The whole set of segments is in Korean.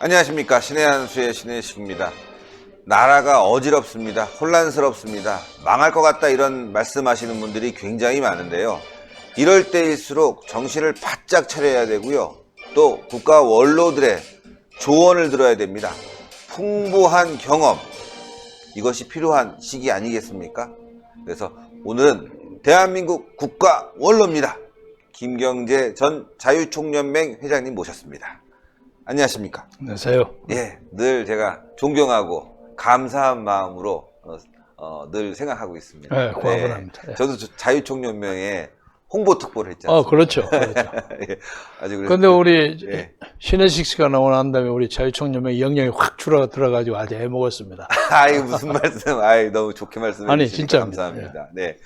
안녕하십니까. 신의 한수의 신의식입니다. 나라가 어지럽습니다. 혼란스럽습니다. 망할 것 같다 이런 말씀하시는 분들이 굉장히 많은데요. 이럴 때일수록 정신을 바짝 차려야 되고요. 또 국가 원로들의 조언을 들어야 됩니다. 풍부한 경험, 이것이 필요한 시기 아니겠습니까? 그래서 오늘은 대한민국 국가 원로입니다. 김경재 전 자유총연맹 회장님 모셨습니다. 안녕하십니까? 안녕하세요. 예, 늘 제가 존경하고 감사한 마음으로 늘 생각하고 있습니다. 네, 고맙습니다. 네, 저도 자유총연맹에 홍보 특보를 했잖아요. 그렇죠. 그렇죠. 예, 아주 근데 우리 예. 신의식 씨가 나오고 난 다음에 우리 자유총연맹 영향이 확 들어가지고 아주 해먹었습니다. 아이 무슨 말씀? 아이 너무 좋게 말씀해 아니, 주시니까 진짜입니다. 감사합니다. 네,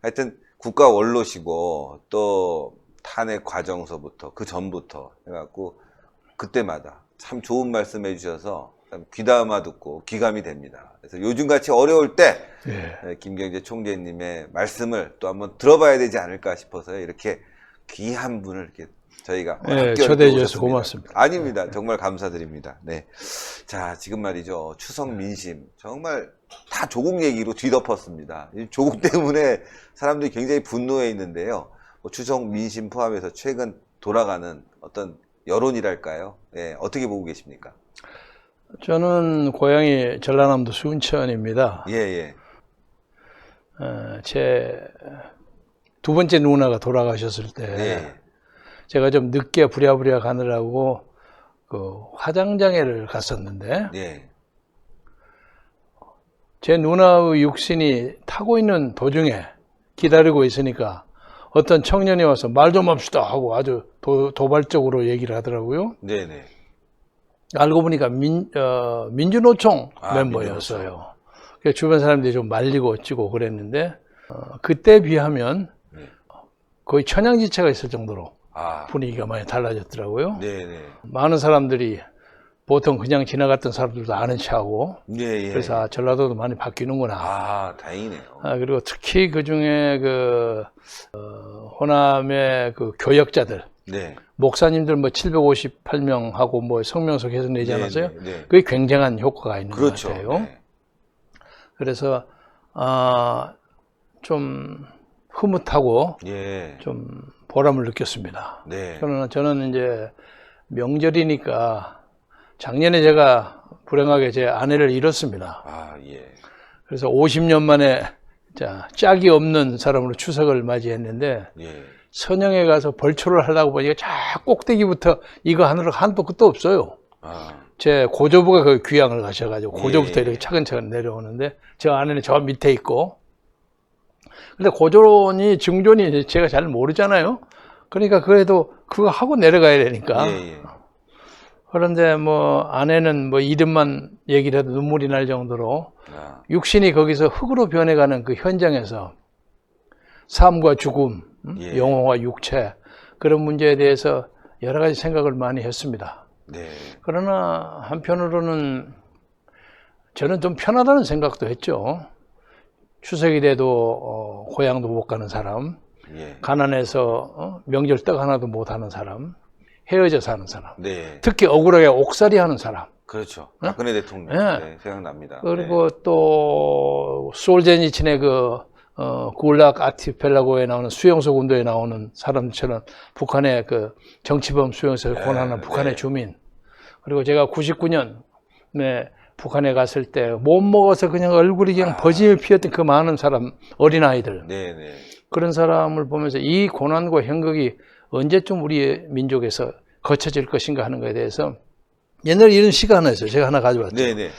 하여튼 국가 원로시고 또 탄핵 과정서부터 그 전부터 해갖고 그때마다 참 좋은 말씀 해주셔서 귀담아 듣고 귀감이 됩니다. 그래서 요즘같이 어려울 때 예. 김경재 총재님의 말씀을 또 한번 들어봐야 되지 않을까 싶어서 이렇게 귀한 분을 이렇게 저희가 예, 초대해 주셔서 고맙습니다. 아닙니다. 정말 감사드립니다. 네, 자 지금 말이죠. 추석 민심 정말 다 조국 얘기로 뒤덮었습니다. 조국 때문에 사람들이 굉장히 분노해 있는데요. 추석 민심 포함해서 최근 돌아가는 어떤 여론이랄까요? 예, 어떻게 보고 계십니까? 저는 고향이 전라남도 순천입니다. 예, 예. 제 두 번째 누나가 돌아가셨을 때 예. 제가 좀 늦게 부랴부랴 가느라고 그 화장장애를 갔었는데 예. 제 누나의 육신이 타고 있는 도중에 기다리고 있으니까 어떤 청년이 와서 말 좀 합시다 하고 아주 도발적으로 얘기를 하더라고요. 네네. 알고 보니까 민주노총 멤버였어요. 민주노총. 그래서 주변 사람들이 좀 말리고 어찌고 그랬는데 그때 비하면 거의 천양지차가 있을 정도로 분위기가 많이 달라졌더라고요. 네네. 많은 사람들이 보통 그냥 지나갔던 사람들도 아는 체하고 예, 예. 그래서 전라도도 많이 바뀌는구나. 다행이네요. 그리고 특히 그 중에 호남의 그 교역자들, 네. 목사님들 뭐 758명 하고 뭐 성명서 계속 내지 않았어요? 네, 네. 그게 굉장한 효과가 있는 그렇죠. 것 같아요. 네. 그래서 좀 흐뭇하고 예. 좀 보람을 느꼈습니다. 네. 저는 이제 명절이니까 작년에 제가 불행하게 제 아내를 잃었습니다. 예. 그래서 50년 만에 짝이 없는 사람으로 추석을 맞이했는데 예. 선영에 가서 벌초를 하려고 보니까 저 꼭대기부터 이거 하느라 한도 끝도 없어요. 제 고조부가 그 귀향을 가셔가지고 고조부터 이렇게 차근차근 내려오는데 저 아내는 저 밑에 있고 근데 고조론이 증존이 제가 잘 모르잖아요. 그러니까 그래도 그거 하고 내려가야 되니까. 예. 그런데 뭐 아내는 뭐 이름만 얘기를 해도 눈물이 날 정도로 육신이 거기서 흙으로 변해가는 그 현장에서 삶과 죽음, 예. 영혼과 육체 그런 문제에 대해서 여러 가지 생각을 많이 했습니다. 네. 그러나 한편으로는 저는 좀 편하다는 생각도 했죠. 추석이 돼도 고향도 못 가는 사람, 예. 가난해서 명절 떡 하나도 못 하는 사람, 헤어져 사는 사람, 네. 특히 억울하게 옥살이 하는 사람. 그렇죠. 박근혜 대통령. 네. 네, 생각납니다. 그리고 또 솔제니친의 굴락 아티펠라고에 나오는 수용소 군도에 나오는 사람들처럼 북한의 그 정치범 수용소에 고난하는 북한의 주민. 그리고 제가 99년에 북한에 갔을 때 못 먹어서 그냥 얼굴이 그냥 버짐을 피웠던 그 많은 사람, 어린아이들. 네네. 그런 사람을 보면서 이 고난과 형극이 언제쯤 우리의 민족에서 거쳐질 것인가 하는 것에 대해서 옛날에 이런 시가 하나 있어요. 제가 하나 가져왔죠. 네네.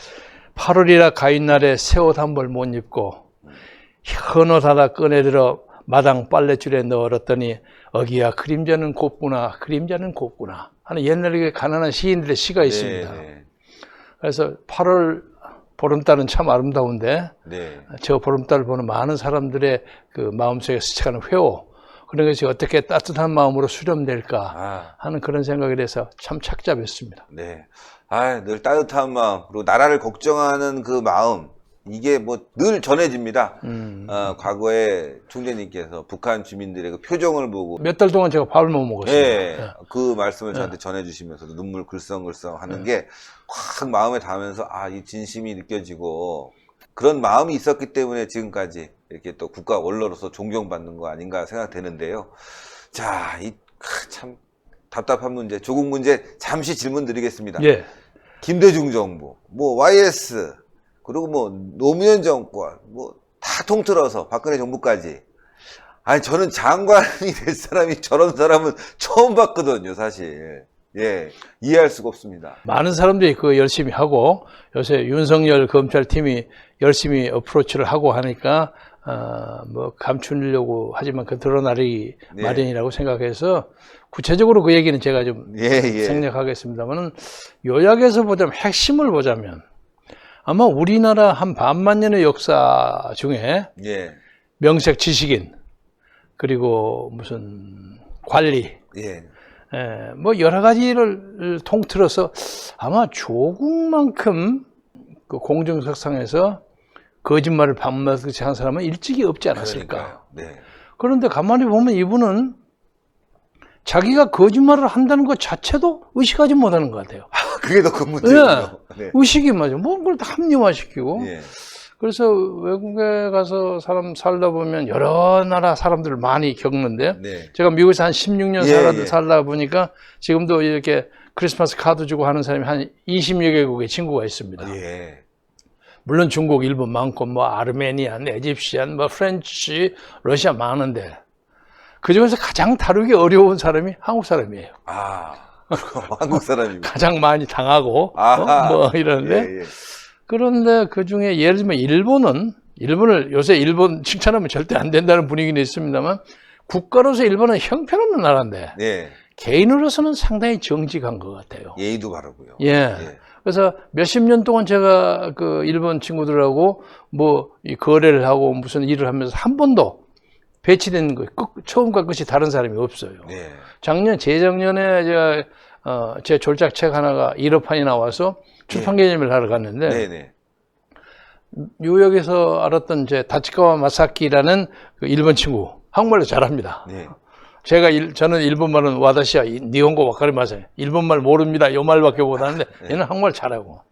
8월이라 가인날에 새 옷 한 벌 못 입고 헌옷 하나 꺼내들어 마당 빨래줄에 넣었더니 어기야 그림자는 곱구나 그림자는 곱구나 하는 옛날에 가난한 시인들의 시가 있습니다. 네네. 그래서 8월 보름달은 참 아름다운데 네. 저 보름달을 보는 많은 사람들의 그 마음속에 스쳐가는 회오 그런 것이 어떻게 따뜻한 마음으로 수렴될까 하는 그런 생각에 대해서 참 착잡했습니다. 네. 늘 따뜻한 마음, 그리고 나라를 걱정하는 그 마음, 이게 뭐 늘 전해집니다. 과거에 총재님께서 북한 주민들의 그 표정을 보고 몇 달 동안 제가 밥을 못 먹었어요. 네, 그 말씀을 저한테 전해주시면서도 눈물 글썽글썽 하는 게 확 마음에 닿으면서 아, 이 진심이 느껴지고 그런 마음이 있었기 때문에 지금까지 이렇게 또 국가 원로로서 존경받는 거 아닌가 생각되는데요. 자, 이 참 답답한 문제, 조국 문제 잠시 질문 드리겠습니다. 예. 김대중 정부, 뭐 YS, 그리고 뭐 노무현 정권, 뭐 다 통틀어서 박근혜 정부까지. 아니 저는 장관이 될 사람이 저런 사람은 처음 봤거든요, 사실. 예, 이해할 수가 없습니다. 많은 사람들이 그거 열심히 하고 요새 윤석열 검찰팀이 열심히 어프로치를 하고 하니까 뭐 감추려고 하지만 그 드러나리 네. 마련이라고 생각해서 구체적으로 그 얘기는 제가 좀 예. 생략하겠습니다만은 요약해서 보자면 핵심을 보자면 아마 우리나라 한 반만 년의 역사 중에 예. 명색 지식인 그리고 무슨 관리 예. 뭐 여러 가지를 통틀어서 아마 조국만큼 그 공정석상에서 거짓말을 반복해서 한 사람은 일찍이 없지 않았을까. 그러니까요. 네. 그런데 가만히 보면 이분은 자기가 거짓말을 한다는 것 자체도 의식하지 못하는 것 같아요. 그게 더 큰 문제예요. 네. 의식이 맞아. 뭔 걸 다 합리화시키고. 예. 그래서 외국에 가서 사람 살다 보면 여러 나라 사람들을 많이 겪는데 네. 제가 미국에서 한 16년 예. 살다 보니까 지금도 이렇게 크리스마스 카드 주고 하는 사람이 한 20여 개국의 친구가 있습니다. 예. 물론 중국, 일본 많고 뭐 아르메니안, 에집시안, 뭐 프렌치, 러시아 많은데 그중에서 가장 다루기 어려운 사람이 한국 사람이에요. 아, 한국 사람이고. 가장 많이 당하고 뭐 이러는데 예. 그런데 그중에 예를 들면 일본을 요새 일본 칭찬하면 절대 안 된다는 분위기는 있습니다만 국가로서 일본은 형편없는 나라인데 네. 개인으로서는 상당히 정직한 것 같아요. 예의도 바르고요. 예. 그래서 몇십 년 동안 제가 그 일본 친구들하고 뭐 이 거래를 하고 무슨 일을 하면서 한 번도 배치된 거 처음과 끝이 다른 사람이 없어요. 네. 재작년에 제가 제 졸작책 하나가 1억 판이 나와서 출판 기념회를 하러 갔는데 네네. 뉴욕에서 알았던 제 다치카와 마사키라는 그 일본 친구 한국말로 잘합니다. 네. 저는 일본말은 와다시야 니혼고 와카리마세 일본말 모릅니다. 요 말밖에 못하는데 얘는 한국말 잘하고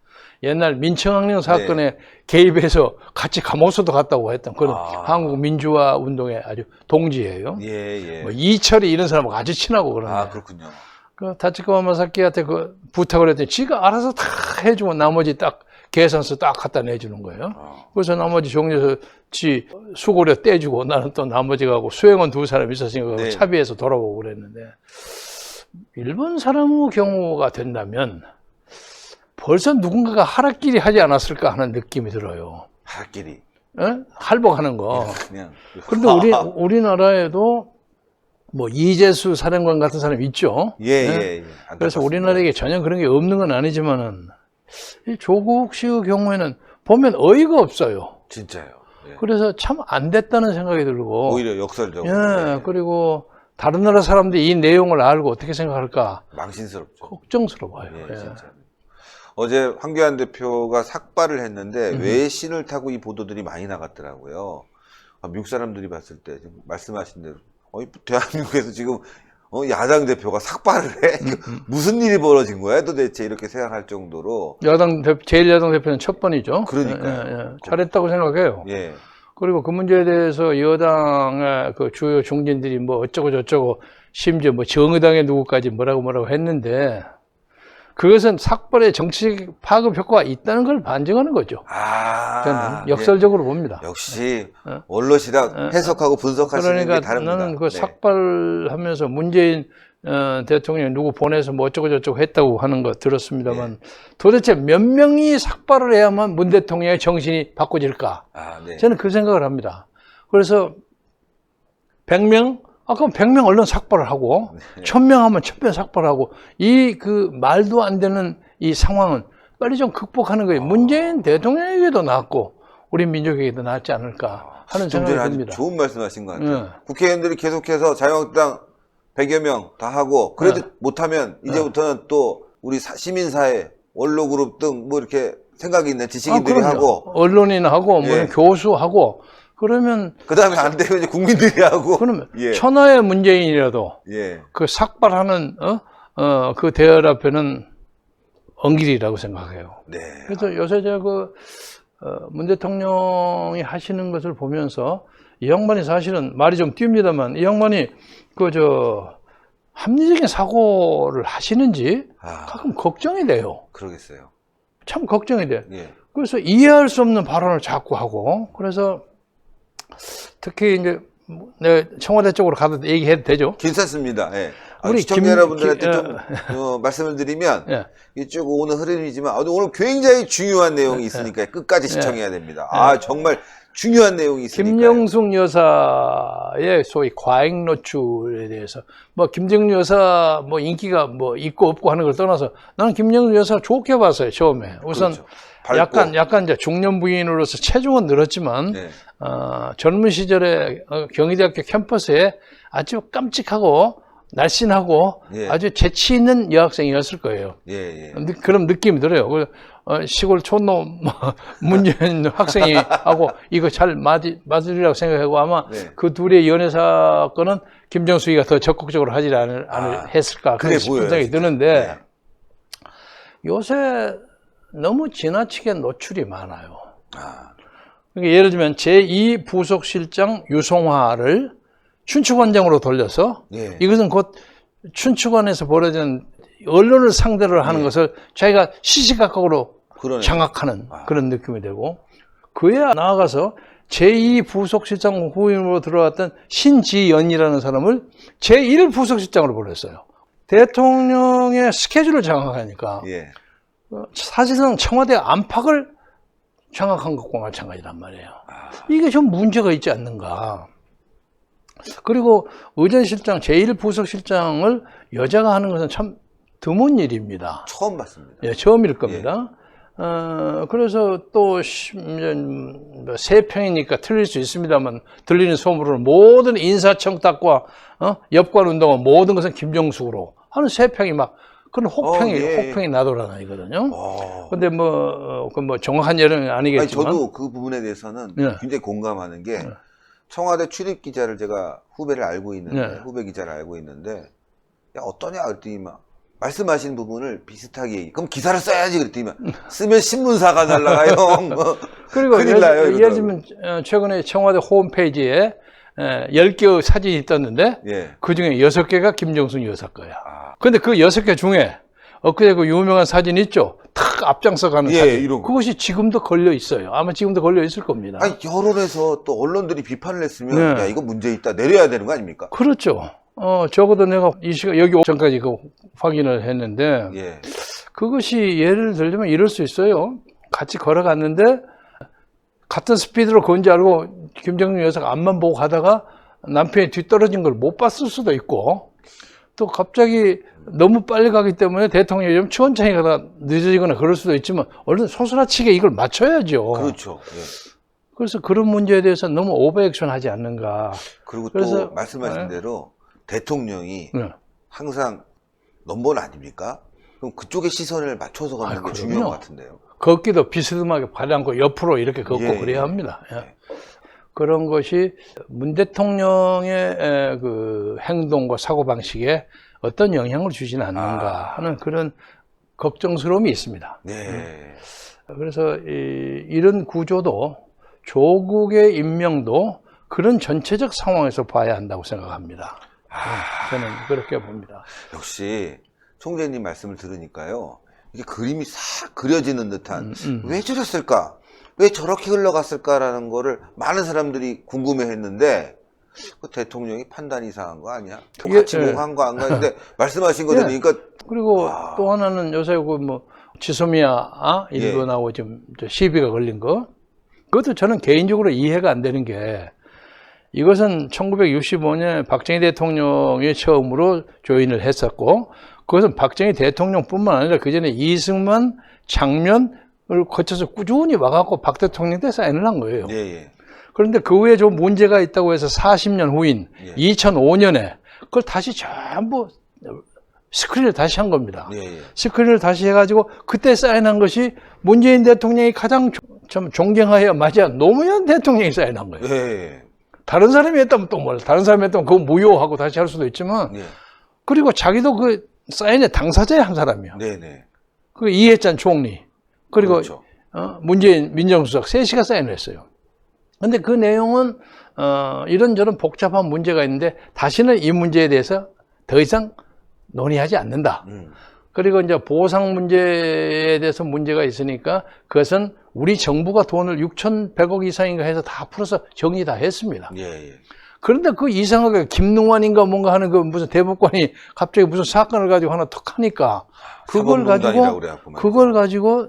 옛날 민청학령 사건에 개입해서 같이 감옥서도 갔다고 했던 그런 한국 민주화 운동의 아주 동지예요. 예. 뭐 이철이 이런 사람하고 아주 친하고 그러는데. 아, 그렇군요. 그 다치카와 마사키한테 그 부탁을 했더니 지가 알아서 다 해주고 나머지 딱 계산서 딱 갖다 내주는 거예요. 그래서 나머지 정리해서 지 수고료 떼주고 나는 또 나머지 가고 수행원 두 사람 있었으니까 네. 차비해서 돌아오고 그랬는데 일본 사람의 경우가 된다면 벌써 누군가가 하락길이 하지 않았을까 하는 느낌이 들어요. 하길이. 할복하는 거. 그냥. 그런데 우리나라에도 뭐 이재수 사령관 같은 사람이 있죠. 예. 그래서 우리나라에게 전혀 그런 게 없는 건 아니지만은 이 조국 씨의 경우에는 보면 어이가 없어요. 진짜요. 예. 그래서 참 안 됐다는 생각이 들고 오히려 역설적으로. 예, 그리고 다른 나라 사람들이 이 내용을 알고 어떻게 생각할까 망신스럽죠. 걱정스러워요. 예, 진짜. 어제 황교안 대표가 삭발을 했는데 외신을 타고 이 보도들이 많이 나갔더라고요. 미국 사람들이 봤을 때 지금 말씀하신 대로 대한민국에서 지금 야당 대표가 삭발을 해? 무슨 일이 벌어진 거야 도대체 이렇게 생각할 정도로. 제일 야당 대표는 첫 번이죠. 그러니까요. 잘했다고 생각해요. 예. 그리고 그 문제에 대해서 여당의 그 주요 중진들이 뭐 어쩌고 저쩌고 심지어 뭐 정의당의 누구까지 뭐라고 했는데 그것은 삭발의 정치적 파급 효과가 있다는 걸 반증하는 거죠. 저는 역설적으로 봅니다. 역시 원로시다 해석하고 분석하시는 그러니까 게 다릅니다. 나는 그 삭발하면서 문재인 대통령이 누구 보내서 뭐 어쩌고 저쩌고 했다고 하는 거 들었습니다만 도대체 몇 명이 삭발을 해야만 문 대통령의 정신이 바꿔질까? 저는 그 생각을 합니다. 그래서 100명? 그럼 100명 얼른 삭발을 하고 1000명 하면 1000명 삭발하고 이 그 말도 안 되는 이 상황은 빨리 좀 극복하는 거예요. 문재인 대통령에게도 낫고 우리 민족에게도 낫지 않을까 하는 생각이 듭니다. 좋은 말씀하신 것 같아요. 국회의원들이 계속해서 자유한국당 100여 명 다 하고 그래도 못하면 이제부터는 또 우리 시민사회 원로그룹 등 뭐 이렇게 생각이 있는 지식인들이 그럼요. 하고, 언론인 하고 뭐 예. 교수하고 그러면 그 다음에 안 되면 이제 국민들이 하고, 그러면 예. 천하의 문재인이라도 예. 그 삭발하는 그 대열 앞에는 엉길이라고 생각해요. 네. 그래서 요새 문 대통령이 하시는 것을 보면서 이 양반이 사실은 말이 좀 띄웁니다만 이 양반이 합리적인 사고를 하시는지 가끔 걱정이 돼요. 그러겠어요. 참 걱정이 돼. 예. 그래서 이해할 수 없는 발언을 자꾸 하고 그래서 특히 이제 내가 청와대 쪽으로 가도 얘기해도 되죠? 괜찮습니다. 예. 우리 시청자 여러분들한테 좀 말씀을 드리면 예. 이쪽 오늘 흐름이지만 오늘 굉장히 중요한 내용이 있으니까 끝까지 시청해야 됩니다. 정말 중요한 내용이 있으니까. 김영숙 여사의 소위 과잉 노출에 대해서 뭐 김정일 여사 뭐 인기가 뭐 있고 없고 하는 걸 떠나서 나는 김영숙 여사 좋게 봤어요 처음에. 우선 그렇죠. 약간 이제 중년 부인으로서 체중은 늘었지만 네. 젊은 시절에 경희대학교 캠퍼스에 아주 깜찍하고 날씬하고 예. 아주 재치 있는 여학생이었을 거예요. 예. 그런 느낌이 들어요. 시골 촌놈 문재인 학생이 하고 이거 잘 맞으리라고 생각하고 아마 네. 그 둘의 연애 사건은 김정숙이가 더 적극적으로 하지 했을까 그런 생각이 드는데 네. 요새 너무 지나치게 노출이 많아요. 그러니까 예를 들면 제2부속실장 유송화를 춘추관장으로 돌려서 예. 이것은 곧 춘추관에서 벌어진 언론을 상대로 하는 것을 자기가 시시각각으로 그러네요. 장악하는 그런 느낌이 되고 그에 나아가서 제2부속실장 후임으로 들어왔던 신지연이라는 사람을 제1부속실장으로 불렀어요. 대통령의 스케줄을 장악하니까 예. 사실상 청와대 안팎을 장악한 것과 마찬가지란 말이에요. 이게 좀 문제가 있지 않는가. 그리고 의전실장, 제1부속실장을 여자가 하는 것은 참 드문 일입니다. 처음 봤습니다. 예, 처음일 겁니다. 그래서 또, 세 평이니까 틀릴 수 있습니다만, 들리는 소문으로는 모든 인사청탁과, 엽관 운동은 모든 것은 김정숙으로 하는 세 평이 막, 그런 혹평이 나돌아다니거든요. 근데 정확한 예는 아니겠지만. 아니, 저도 그 부분에 대해서는 굉장히 공감하는 게, 청와대 출입 기자를 제가 후배 기자를 알고 있는데, 야, 어떠냐? 그랬더니 말씀하신 부분을 비슷하게 그럼 기사를 써야지 그랬더니 쓰면 신문사가 날라가요. 그리고 큰일 나요. 예를 들면 최근에 청와대 홈페이지에 10개의 사진이 떴는데 그 중에 6개가 김정숙 여사 거야. 근데 그 6개 중에 엊그제 그 유명한 사진 있죠? 탁 앞장서 가는 사진. 그것이 지금도 걸려 있어요. 아마 지금도 걸려 있을 겁니다. 아니, 여론에서 또 언론들이 비판을 했으면 야, 이거 문제 있다. 내려야 되는 거 아닙니까? 그렇죠. 적어도 내가 이 시간 여기 오기 전까지 확인을 했는데 그것이 예를 들면 이럴 수 있어요. 같이 걸어갔는데 같은 스피드로 건지 알고 김정일 여사가 앞만 보고 가다가 남편이 뒤떨어진 걸 못 봤을 수도 있고 또 갑자기 너무 빨리 가기 때문에 대통령이 좀 천천히 가다가 늦어지거나 그럴 수도 있지만 얼른 소스라치게 이걸 맞춰야죠. 그렇죠. 그래서 그런 문제에 대해서 너무 오버액션 하지 않는가. 그리고 또 말씀하신 대로 대통령이 항상 넘버원 아닙니까? 그럼 그쪽의 시선을 맞춰서 가는 게 중요한 것 같은데요. 걷기도 비스듬하게 발이 않고 옆으로 이렇게 걷고 그래야 합니다. 그런 것이 문 대통령의 그 행동과 사고방식에 어떤 영향을 주지는 않는가 하는 그런 걱정스러움이 있습니다. 그래서 이런 구조도 조국의 임명도 그런 전체적 상황에서 봐야 한다고 생각합니다. 저는 그렇게 봅니다. 역시 총재님 말씀을 들으니까요. 이게 그림이 싹 그려지는 듯한 왜 저랬을까? 왜 저렇게 흘러갔을까라는 거를 많은 사람들이 궁금해했는데 그 대통령이 판단이 이상한 거 아니야? 같이 한 거 안 가는데 말씀하신 거 들으니까 그리고 또 하나는 요새 지소미아 일본하고 좀 시비가 걸린 거 그것도 저는 개인적으로 이해가 안 되는 게 이것은 1965년 박정희 대통령이 처음으로 조인을 했었고 그것은 박정희 대통령뿐만 아니라 그전에 이승만, 장면을 거쳐서 꾸준히 와갖고 박 대통령 때 사인을 한 거예요. 그런데 그 후에 좀 문제가 있다고 해서 40년 후인 2005년에 그걸 다시 전부 스크린을 다시 한 겁니다. 예, 예. 스크린을 다시 해가지고 그때 사인한 것이 문재인 대통령이 가장 좀 존경하여 맞아 노무현 대통령이 사인한 거예요. 예. 다른 사람이 했다면 또 몰라. 다른 사람이 했다면 그거 무효하고 다시 할 수도 있지만 예. 그리고 자기도 그 사인의 당사자의 한 사람이야. 네네. 그 이해찬 총리 그리고 그렇죠. 문재인 민정수석 셋이가 사인을 했어요. 근데 그 내용은 이런저런 복잡한 문제가 있는데 다시는 이 문제에 대해서 더 이상 논의하지 않는다. 그리고 이제 보상 문제에 대해서 문제가 있으니까 그것은 우리 정부가 돈을 6,100억 이상인가 해서 다 풀어서 정리 다 했습니다. 예, 예. 그런데 그 이상하게 김능환인가 뭔가 하는 그 무슨 대법관이 갑자기 무슨 사건을 가지고 하나 턱 하니까 그걸 가지고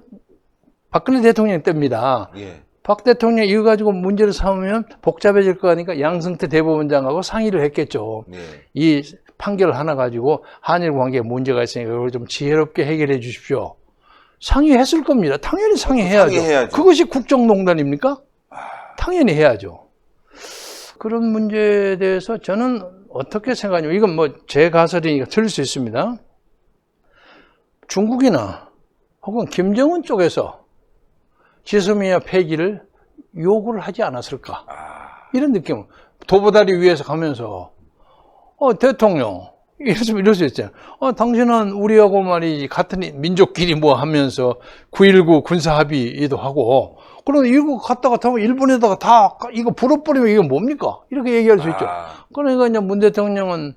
박근혜 대통령 때입니다. 예. 박 대통령 이거 가지고 문제를 삼으면 복잡해질 거니까 양승태 대법원장하고 상의를 했겠죠. 예. 이 판결 하나 가지고 한일 관계에 문제가 있으니까 이걸 좀 지혜롭게 해결해 주십시오. 상의했을 겁니다. 당연히 상의해야죠. 상의해야죠. 그것이 국정농단입니까? 당연히 해야죠. 그런 문제에 대해서 저는 어떻게 생각하냐면 이건 뭐 제 가설이니까 틀릴 수 있습니다. 중국이나 혹은 김정은 쪽에서 지소미아 폐기를 요구를 하지 않았을까? 이런 느낌. 도보다리 위에서 가면서 대통령 이럴 수 있잖아요. 당신은 우리하고 말이지 같은 민족끼리 뭐 하면서 9.19 군사합의도 하고 그런데 이거 갔다가 일본에다가 다 이거 불어버리면 이게 뭡니까? 이렇게 얘기할 수 있죠. 그러니까 이제 문 대통령은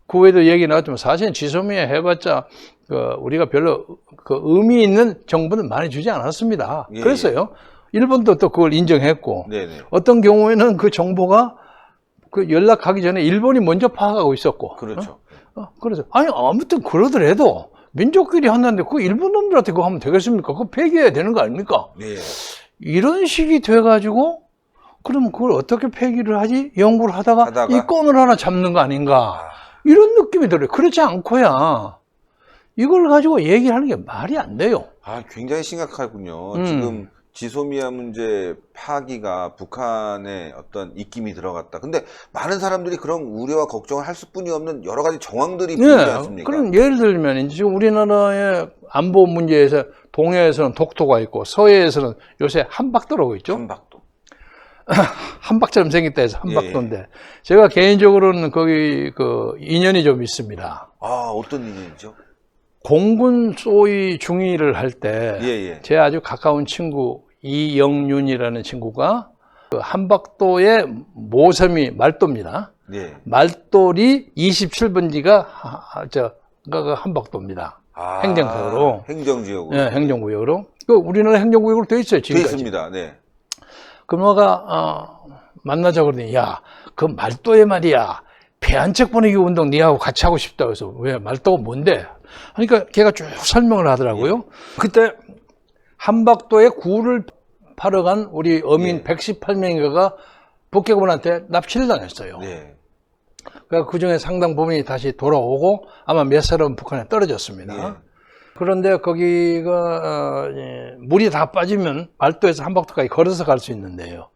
그 외에도 얘기 나왔지만 사실은 지소미아 해봤자 우리가 별로 그 의미 있는 정보는 많이 주지 않았습니다. 예, 그랬어요. 일본도 또 그걸 인정했고 네네. 어떤 경우에는 그 정보가 그 연락하기 전에 일본이 먼저 파악하고 있었고. 그렇죠. 그래서 아니 아무튼 그러더라도 민족끼리 한다는데 그 일본 놈들한테 그거 하면 되겠습니까? 그거 폐기해야 되는 거 아닙니까? 네. 이런 식이 돼가지고 그럼 그걸 어떻게 폐기를 하지? 연구를 하다가 이 건을 하나 잡는 거 아닌가? 이런 느낌이 들어요. 그렇지 않고야 이걸 가지고 얘기하는 게 말이 안 돼요. 굉장히 심각하군요. 지금 지소미아 문제 파기가 북한의 어떤 입김이 들어갔다. 근데 많은 사람들이 그런 우려와 걱정을 할 수뿐이 없는 여러 가지 정황들이 보이지 않습니까? 그럼 예를 들면 지금 우리나라의 안보 문제에서 동해에서는 독도가 있고 서해에서는 요새 한박도라고 있죠. 한박도. 한박처럼 생겼다 해서 한박도인데 예. 제가 개인적으로는 거기 그 인연이 좀 있습니다. 어떤 인연이죠? 공군 소위 중위를 할 때 제 아주 가까운 친구 이영윤이라는 친구가 그 한박도의 모섬이 말도입니다. 말돌이 27번지가 한박도입니다. 행정구역으로. 행정지역으로. 네, 행정구역으로. 우리나라 행정구역으로 돼 있어요, 지금까지. 돼 있습니다. 네. 그러다가 만나자 그러더니 야, 그 말도에 말이야. 배 한 척 보내기 운동 니하고 같이 하고 싶다. 그래서 왜 말도가 뭔데? 그러니까 걔가 쭉 설명을 하더라고요. 그때 한박도에 굴을 파러 간 우리 어민 118명인가가 북괴군한테 납치를 당했어요. 그러니까 그 중에 상당 부분이 다시 돌아오고 아마 몇 사람은 북한에 떨어졌습니다. 그런데 거기가 물이 다 빠지면 말도에서 한박도까지 걸어서 갈 수 있는데요.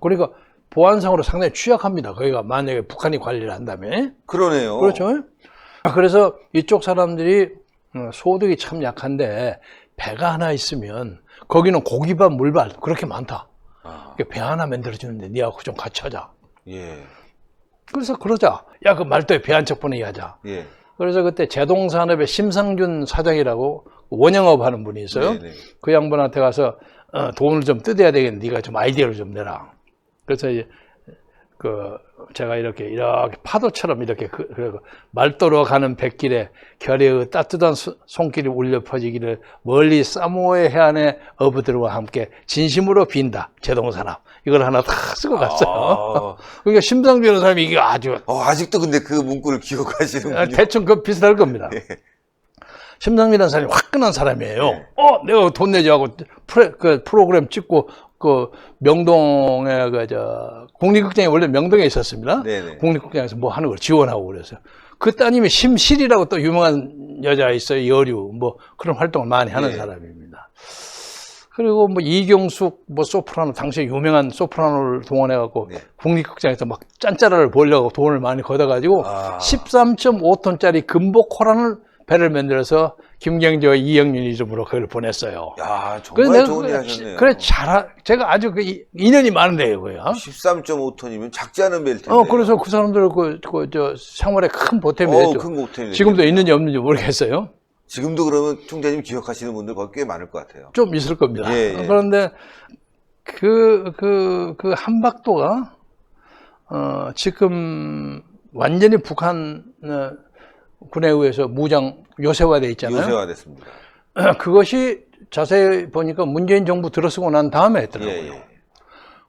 그러니까 보안상으로 상당히 취약합니다. 거기가 만약에 북한이 관리를 한다면. 그러네요. 그렇죠. 그래서 이쪽 사람들이 소득이 참 약한데 배가 하나 있으면 거기는 고기밥 물밥 그렇게 많다. 배 하나 만들어주는데 니하고 좀 같이 하자. 그래서 그러자. 야, 그 말도에 배 한 척 보내기 하자. 그래서 그때 제동산업의 심상준 사장이라고 원영업 하는 분이 있어요. 그 양반한테 가서 돈을 좀 뜯어야 되겠는데 네가 좀 아이디어를 좀 내라. 그래서 이제 제가 이렇게 파도처럼 이렇게 말도로 가는 뱃길에 결의의 따뜻한 손길이 울려 퍼지기를 멀리 사모의 해안의 어부들과 함께 진심으로 빈다. 제동산업. 이걸 하나 다 쓰고 갔어요. 그러니까 심상준이라는 사람이 이게 아주 아직도 근데 그 문구를 기억하시는군요. 대충 비슷할 겁니다. 심상준이라는 사람이 화끈한 사람이에요. 내가 돈 내지 하고 프로그램 찍고 그 명동에 국립극장이 원래 명동에 있었습니다. 국립극장에서 뭐 하는 걸 지원하고 그래서 그 따님이 심실이라고 또 유명한 여자 있어요. 여류 뭐 그런 활동을 많이 하는 사람입니다. 그리고 뭐 이경숙 뭐 소프라노 당시 유명한 소프라노를 동원해갖고 네. 국립극장에서 막 짠짜라를 보려고 돈을 많이 걷어가지고 13.5톤짜리 금복호라는 배를 만들어서 김경재와 이영윤 이름으로 그걸 보냈어요. 야, 그래서 정말 좋은 일 하셨네요. 그래 제가 아주 그 인연이 많은데요, 그요. 13.5톤이면 작지 않은 배일 텐데. 그래서 그 사람들 저 생활에 큰 보탬이 됐죠. 큰 보탬이 지금도 됐네요. 있는지 없는지 모르겠어요. 지금도 그러면 총재님 기억하시는 분들 거기 꽤 많을 것 같아요. 좀 있을 겁니다. 예, 예. 그런데 그 한박도가 지금 완전히 북한 군에 의해서 무장 요새화돼 있잖아요. 요새화됐습니다. 그것이 자세히 보니까 문재인 정부 들어서고 난 다음에 했더라고요. 예,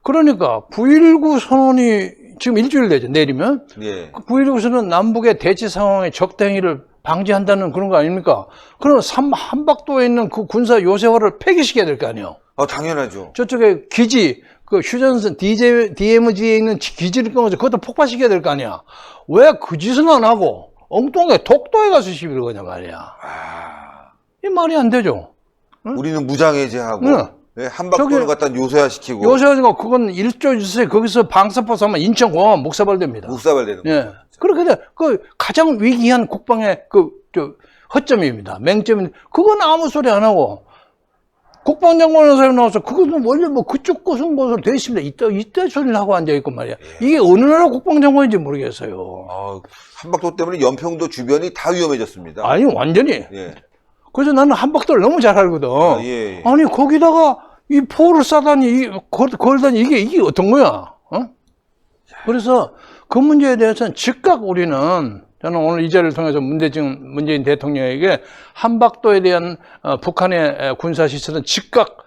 그러니까 9.19 선언이 지금 일주일 되죠. 내리면 예. 그 9.19 선언 남북의 대치 상황의 적대행위를 방지한다는 그런 거 아닙니까? 그럼 한박도에 있는 그 군사 요새화를 폐기시켜야 될 거 아니에요. 당연하죠. 저쪽에 기지, 그 휴전선 DMZ에 있는 기지를 끊어서 그것도 폭파시켜야 될 거 아니야. 왜 그 짓은 안 하고 엉뚱하게 독도에 가서 시비를 거냐 말이야. 이 말이 안 되죠. 우리는 무장해제하고 네. 네, 한박도를 갖다 요새화시키고 요새화가 그건 1조 주세 거기서 방사포 쏘면 인천공항 묵사발됩니다. 묵사발되는 거죠. 예. 그렇게 돼. 그 가장 위기한 국방의 허점입니다. 맹점이. 그건 아무 소리 안 하고 국방장관의 사람이 나와서 그것은 원래 뭐 그쪽 것으로 돼 있습니다. 이때 소리를 하고 앉아 있고 말이야. 이게 어느 나라 국방장관인지 모르겠어요. 한박도 때문에 연평도 주변이 다 위험해졌습니다. 아니 완전히. 예. 그래서 나는 한박도를 너무 잘 알거든. 예. 아니 거기다가 이 포를 쏴다니 걸다니 이게 어떤 거야? 그래서 그 문제에 대해서는 즉각 저는 오늘 이 자리를 통해서 문재인 대통령에게 한박도에 대한 북한의 군사시설은 즉각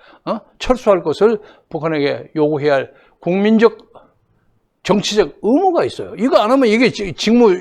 철수할 것을 북한에게 요구해야 할 국민적 정치적 의무가 있어요. 이거 안 하면 이게 직무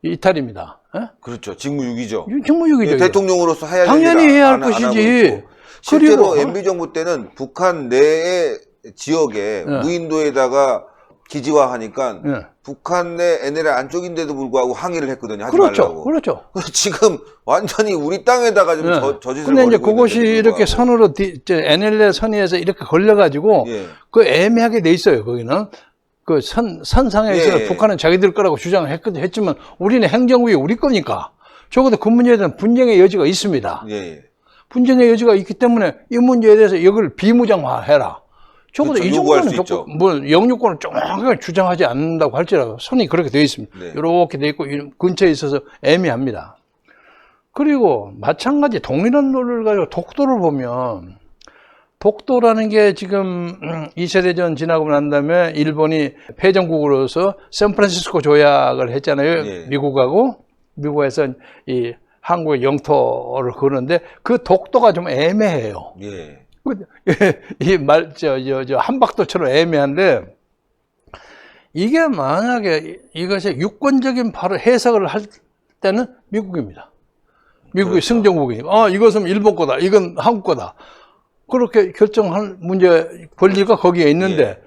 이탈입니다. 그렇죠. 직무유기죠. 직무유기죠. 예, 대통령으로서 해야 할 당연히 일을 해야 할 안 하고 것이지. 있고. 실제로 그리고 MB 정부 때는 북한 내의 지역에 무인도에다가 기지화하니까 북한 내 NLL 안쪽인데도 불구하고 항의를 했거든요. 하지 말라고. 그렇죠. 지금 완전히 우리 땅에다가 좀 저짓을 근데 이제 벌이고 그것이 있는데도 이렇게 불구하고. 선으로 NLL 선의에서 이렇게 걸려가지고 예. 그 애매하게 돼 있어요. 거기는 그 선상에서 예. 북한은 자기들 거라고 주장을 했지만 우리는 행정구이 우리 거니까 적어도 그 문제에 대한 분쟁의 여지가 있습니다. 예. 분쟁의 여지가 있기 때문에 이 문제에 대해서 이걸 비무장화해라. 적어도 그렇죠. 이 요구할 수 정도는 있죠. 뭐 영유권을 정확하게 주장하지 않는다고 할지라도 선이 그렇게 되어 있습니다. 네. 이렇게 되어 있고 근처에 있어서 애매합니다. 그리고 마찬가지 동일한 논리를 가지고 독도를 보면 독도라는 게 지금 2차 대전 지나고 난 다음에 일본이 패전국으로서 샌프란시스코 조약을 했잖아요. 예. 미국에서 이 한국의 영토를 그러는데 그 독도가 좀 애매해요. 예. 한박도처럼 애매한데 이게 만약에 이것이 유권적인 바로 해석을 할 때는 미국입니다. 미국이 그렇죠. 승정국이니까 이것은 일본 거다, 이건 한국 거다. 그렇게 결정할 문제 권리가 거기에 있는데 예.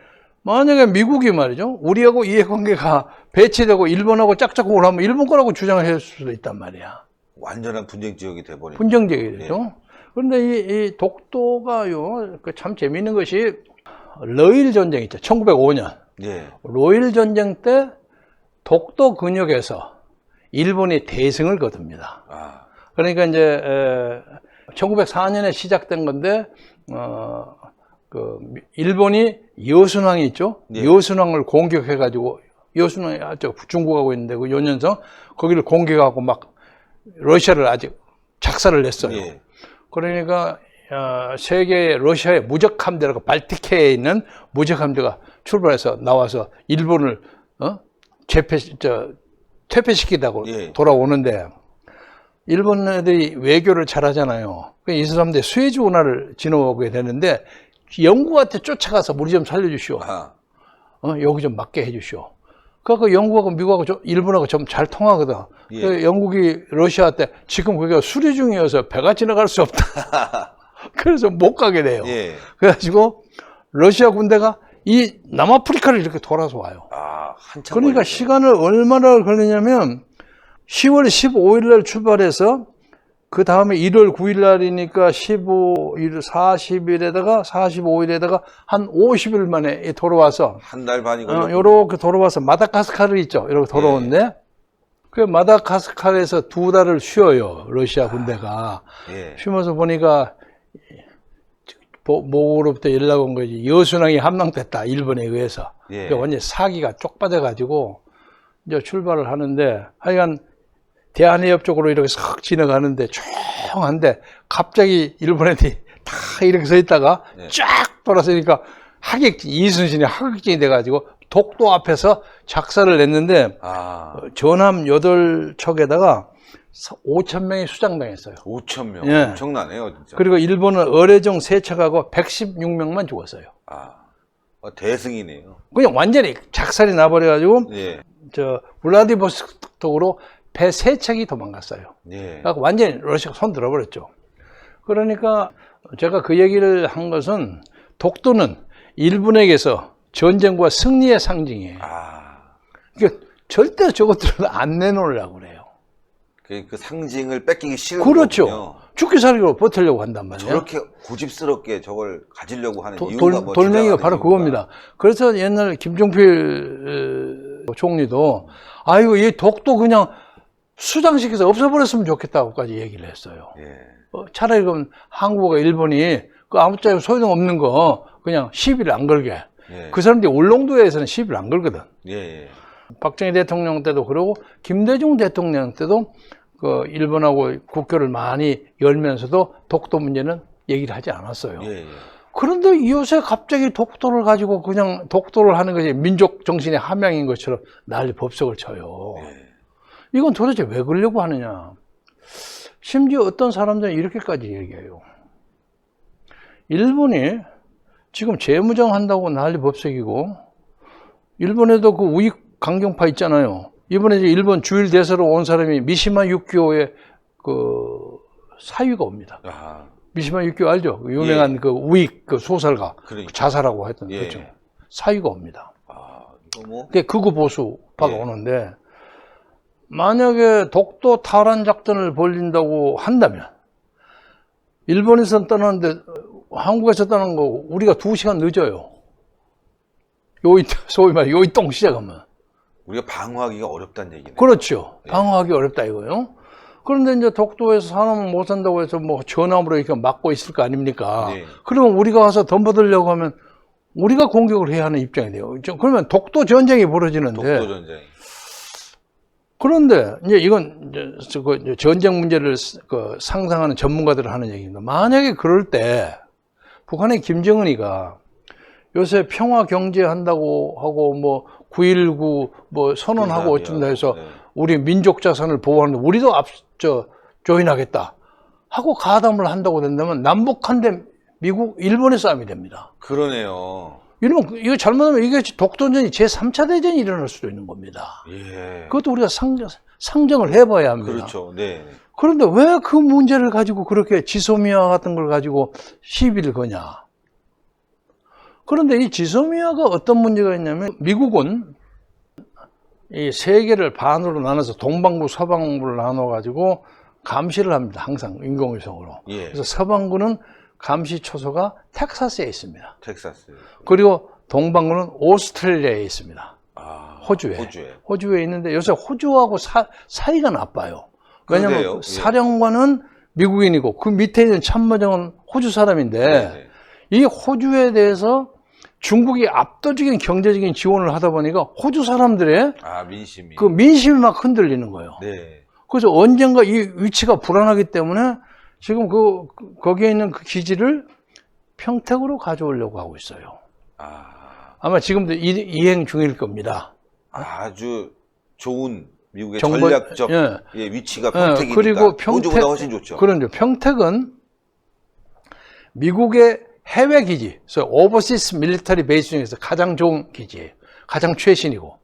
만약에 미국이 말이죠, 우리하고 이해관계가 배치되고 일본하고 짝짝꿍을 하면 일본 거라고 주장을 할 수도 있단 말이야. 완전한 분쟁 지역이 돼버리죠. 분쟁적이 되죠. 그런데 이 독도가요, 참 재미있는 것이 러일 전쟁 있죠. 1905년. 예. 러일 전쟁 때 독도 근역에서 일본이 대승을 거둡니다. 그러니까 이제 1904년에 시작된 건데 일본이 여순왕이 있죠. 예. 여순왕을 공격해가지고 여순왕이 중국하고 있는데 그 연년성 거기를 공격하고 막 러시아를 아직 작살을 냈어요. 예. 그러니까 세계의 러시아의 무적 함대라고 발틱해에 있는 무적 함대가 출발해서 나와서 일본을 퇴폐시키다고 예. 돌아오는데 일본 애들이 외교를 잘하잖아요. 이 사람들이 수에즈 운하를 지나오게 되는데 영국한테 쫓아가서 우리 좀 살려주시오. 여기 좀 맞게 해주시오. 그러니까 영국하고 미국하고 일본하고 좀 잘 통하거든. 예. 영국이 러시아한테 지금 거기가 수리 중이어서 배가 지나갈 수 없다. 그래서 못 가게 돼요. 예. 그래가지고 러시아 군대가 이 남아프리카를 이렇게 돌아서 와요. 한참 그러니까 걸리죠. 시간을 얼마나 걸리냐면 10월 15일 날 출발해서 그 다음에 1월 9일 날이니까 15일, 40일에다가 45일에다가 한 50일 만에 돌아와서 한 달 반이 걸렸 요렇게 돌아와서 마다가스카르 있죠. 이렇게 돌아오는데 그 마다가스카르에서 2달을 쉬어요. 러시아 군대가. 예. 쉬면서 보니까 모로부터 연락 온 거지. 여순항이 함락됐다. 일본에 의해서. 예. 그러니까 완전 사기가 쪽 빠져가지고 이제 출발을 하는데 하여간 대한해협 쪽으로 이렇게 싹 지나가는데 조용한데 갑자기 일본 애들이 다 이렇게 서 있다가 쫙 돌아서니까 하객진, 이순신이 하객진이 돼가지고 독도 앞에서 작사를 냈는데 전함 8척에다가 5,000명이 수장당했어요. 5,000명. 예. 엄청나네요, 진짜. 그리고 일본은 어뢰정 3척하고 116명만 죽었어요. 대승이네요. 그냥 완전히 작살이 나버려가지고 예. 블라디보스톡으로 배 3척이 도망갔어요. 예. 그러니까 완전히 러시아가 손 들어버렸죠. 그러니까 제가 그 얘기를 한 것은 독도는 일본에게서 전쟁과 승리의 상징이에요. 그러니까 절대 저것들은 안 내놓으려고 그래요. 그 상징을 뺏기기 싫은 그렇죠. 거군요. 죽기 살기로 버티려고 한단 말이에요. 저렇게 고집스럽게 저걸 가지려고 하는 이유가 뭐 돌멩이가 바로 이유가. 그겁니다. 그래서 옛날 김종필 총리도 아이고 이 독도 그냥 수장시켜서 없애버렸으면 좋겠다고까지 얘기를 했어요. 예. 차라리 그럼 한국과 일본이 그 아무짝에도 소용없는 거 그냥 시비를 안 걸게. 예. 그 사람들이 울릉도에서는 시비를 안 걸거든. 예. 박정희 대통령 때도 그러고 김대중 대통령 때도 그 일본하고 국교를 많이 열면서도 독도 문제는 얘기를 하지 않았어요. 예. 그런데 요새 갑자기 독도를 가지고 그냥 독도를 하는 것이 민족 정신의 함양인 것처럼 난리 법석을 쳐요. 예. 이건 도대체 왜 그러려고 하느냐. 심지어 어떤 사람들은 이렇게까지 얘기해요. 일본이 지금 재무장 한다고 난리 법석이고 일본에도 그 우익 강경파 있잖아요. 이번에 일본 주일 대사로 온 사람이 미시마 유키오의 그 사위가 옵니다. 미시마 유키오 알죠? 유명한 그 우익 그 소설가. 그러니까. 자살하고 했던 예. 그렇죠. 사위가 옵니다. 이거 뭐? 그게 극우 보수파가 오는데 만약에 독도 탈환 작전을 벌린다고 한다면 일본에서 떠나는데 한국에서 떠나는 거 우리가 2시간 늦어요. 소위 말해 요이똥 시작하면. 우리가 방어하기가 어렵다는 얘기네요. 그렇죠. 방어하기 어렵다 이거요. 그런데 이제 독도에서 사람은 못 산다고 해서 뭐 전함으로 이렇게 막고 있을 거 아닙니까? 네. 그러면 우리가 와서 덤벼들려고 하면 우리가 공격을 해야 하는 입장이 돼요. 그러면 독도 전쟁이 벌어지는데. 독도 전쟁. 그런데 이제 이건 이제 그 전쟁 문제를 그 상상하는 전문가들이 하는 얘기입니다. 만약에 그럴 때 북한의 김정은이가 요새 평화 경제 한다고 하고 뭐 9.19 뭐 선언하고 어쩐다 해서 우리 민족 자산을 보호하는데 우리도 조인하겠다 하고 가담을 한다고 된다면 남북한데 미국, 일본의 싸움이 됩니다. 그러네요. 이러면 이거 잘못하면 이게 독도전이 제3차 대전이 일어날 수도 있는 겁니다. 예. 그것도 우리가 상정을 해봐야 합니다. 그렇죠. 네. 그런데 왜 그 문제를 가지고 그렇게 지소미아 같은 걸 가지고 시비를 거냐. 그런데 이 지소미아가 어떤 문제가 있냐면 미국은 이 세계를 반으로 나눠서 동방부, 서방부를 나눠가지고 감시를 합니다. 항상 인공위성으로. 예. 그래서 서방부는 감시 초소가 텍사스에 있습니다. 텍사스. 그리고 동방부는 오스트레일리아에 있습니다. 호주에. 호주에 있는데 요새 호주하고 사이가 나빠요. 왜냐하면 그 사령관은 미국인이고 그 밑에 있는 참모장은 호주 사람인데 네네. 이 호주에 대해서 중국이 압도적인 경제적인 지원을 하다 보니까 호주 사람들의 민심이 그 민심이 막 흔들리는 거예요. 네. 그래서 언젠가 이 위치가 불안하기 때문에 지금 거기에 있는 그 기지를 평택으로 가져오려고 하고 있어요. 아마 지금도 이행 중일 겁니다. 아주 좋은 미국의 전략적 위치가 평택이니까 그리고 호주보다 훨씬 좋죠. 그런데 평택은 미국의 해외 기지, 오버시스 밀리터리 베이스 중에서 가장 좋은 기지예요. 가장 최신이고.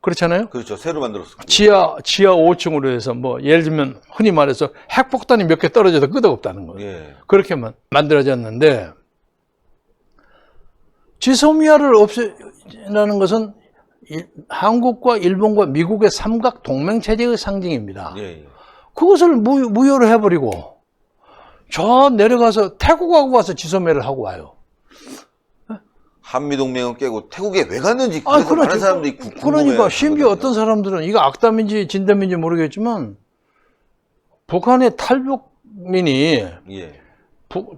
그렇잖아요? 그렇죠. 새로 만들었습니다. 지하 5층으로 해서 뭐 예를 들면 흔히 말해서 핵폭탄이 몇 개 떨어져도 끄덕없다는 거예요. 예. 그렇게만 만들어졌는데 지소미아를 없애라는 것은 한국과 일본과 미국의 삼각 동맹 체제의 상징입니다. 예. 그것을 무효로 해버리고 저 내려가서 태국하고 가서 지소매를 하고 와요. 한미동맹을 깨고 태국에 왜 갔는지 아, 그래서 많은 사람들이 그러니까 심지어 어떤 사람들은 이거 악담인지 진담인지 모르겠지만 북한의 탈북민이 예.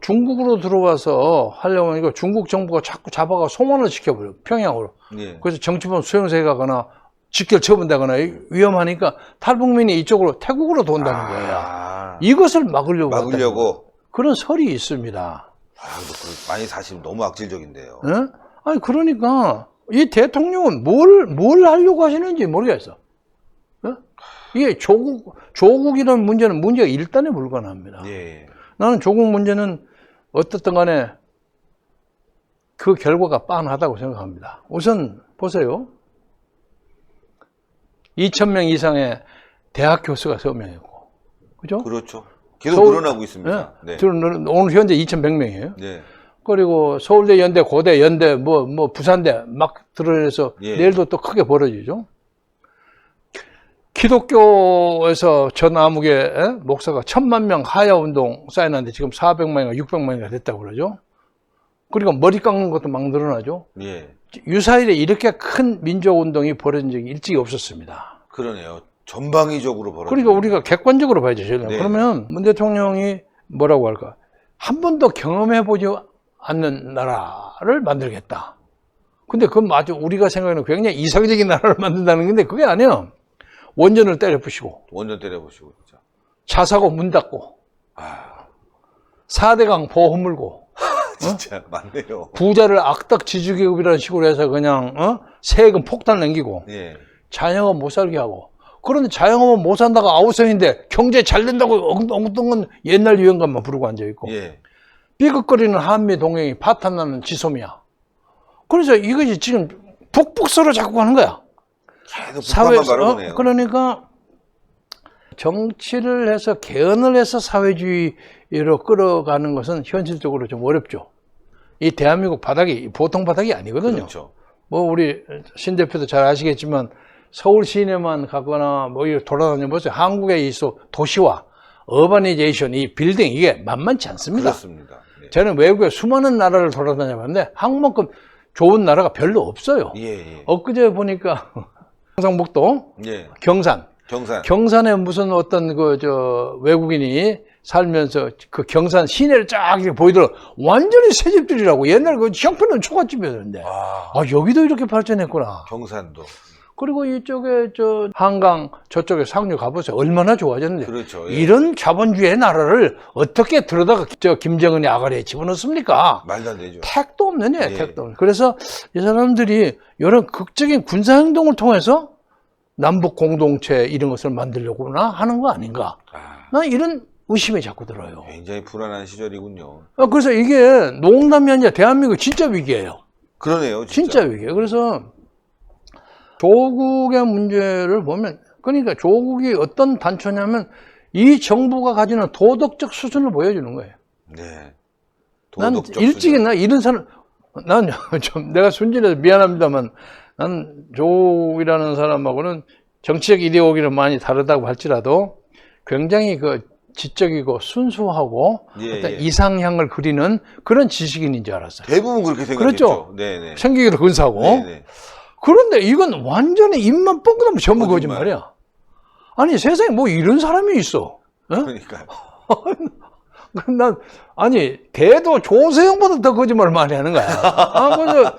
중국으로 들어와서 하려면 이거 중국 정부가 자꾸 잡아가 송환을 시켜버려요. 평양으로. 예. 그래서 정치범 수용소에 가거나 직결 처분되거나 위험하니까 탈북민이 이쪽으로 태국으로 돈다는 거예요. 이것을 막으려고 그런 설이 있습니다. 많이 사실 너무 악질적인데요. 네? 아니 그러니까 이 대통령은 뭘 하려고 하시는지 모르겠어. 네? 이게 조국이라는 문제는 문제가 일단에 불과합니다. 예. 나는 조국 문제는 어떻든 간에 그 결과가 빤하다고 생각합니다. 우선 보세요. 2,000명 이상의 대학 교수가 서명했고, 그죠? 그렇죠. 계속 늘어나고 있습니다. 네. 오늘 현재 2,100명이에요. 네. 그리고 서울대, 연대, 고대, 연대, 부산대 막 드러내서 예. 내일도 또 크게 벌어지죠. 기독교에서 전 암흑의 목사가 1,000만 명 하야 운동 사인하는데 지금 400만인가 600만인가 됐다고 그러죠. 그리고 머리 깎는 것도 막 늘어나죠. 예. 유사일에 이렇게 큰 민족운동이 벌어진 적이 일찍이 없었습니다. 그러네요. 전방위적으로 벌어지죠. 그러니까 우리가 객관적으로 봐야죠. 네. 그러면 문 대통령이 뭐라고 할까? 한 번도 경험해보지 않는 나라를 만들겠다. 근데 그건 아주 우리가 생각하는 굉장히 이상적인 나라를 만든다는 건데 그게 아니에요. 원전을 때려 부시고 원전 때려보시고 진짜. 차 사고 문 닫고 4대강 보호 물고 진짜 맞네요. 부자를 악덕 지주계급이라는 식으로 해서 그냥 세금 폭탄 남기고 예. 자영업 못 살게 하고 그런데 자영업 못 산다가 아우성인데 경제 잘 된다고 엉뚱한 옛날 유행가만 부르고 앉아있고 예. 삐걱거리는 한미 동맹이 파탄나는 지소미야. 그래서 이것이 지금 북북서로 자꾸 가는 거야. 사회에서 그러니까 정치를 해서 개헌을 해서 사회주의로 끌어가는 것은 현실적으로 좀 어렵죠. 이 대한민국 바닥이 보통 바닥이 아니거든요. 그렇죠. 우리 신 대표도 잘 아시겠지만 서울 시내만 가거나 돌아다녀 보세요. 한국의 이 도시화, 어바니제이션, 이 빌딩 이게 만만치 않습니다. 그렇습니다. 네. 저는 외국에 수많은 나라를 돌아다녀봤는데 한국만큼 좋은 나라가 별로 없어요. 예. 엊그제 보니까 경상북도 예. 경산에 무슨 어떤 외국인이 살면서 그 경산 시내를 쫙 이렇게 보이더라고. 완전히 새 집들이라고. 옛날 그 형편은 초가집이었는데. 여기도 이렇게 발전했구나. 경산도. 그리고 이쪽에 한강 저쪽에 상류 가보세요. 얼마나 좋아졌는데. 그렇죠. 예. 이런 자본주의의 나라를 어떻게 들어다가 김정은이 아가리에 집어넣습니까? 말도 안 되죠. 택도 없는 예. 택도 없는. 그래서 이 사람들이 이런 극적인 군사행동을 통해서 남북 공동체 이런 것을 만들려고나 하는 거 아닌가. 난 이런 의심이 자꾸 들어요. 굉장히 불안한 시절이군요. 그래서 이게 농담이 아니라 대한민국 진짜 위기예요. 그러네요. 진짜 위기예요. 그래서 조국의 문제를 보면 그러니까 조국이 어떤 단초냐면 이 정부가 가지는 도덕적 수준을 보여주는 거예요. 네. 난 일찍이 이런 사람 난 좀 내가 순진해서 미안합니다만 난 조국이라는 사람하고는 정치적 이데올로기는 많이 다르다고 할지라도 굉장히 지적이고 순수하고 어떤 이상향을 그리는 그런 지식인인 줄 알았어요. 대부분 그렇게 생각했죠. 그렇죠. 네네. 생기기도 근사하고. 네네. 그런데 이건 완전히 입만 뻥끗하면 전부 거짓말이야. 아니 세상에 뭐 이런 사람이 있어. 그러니까요. 난 대도 조세형보다 더 거짓말을 많이 하는 거야. 그래서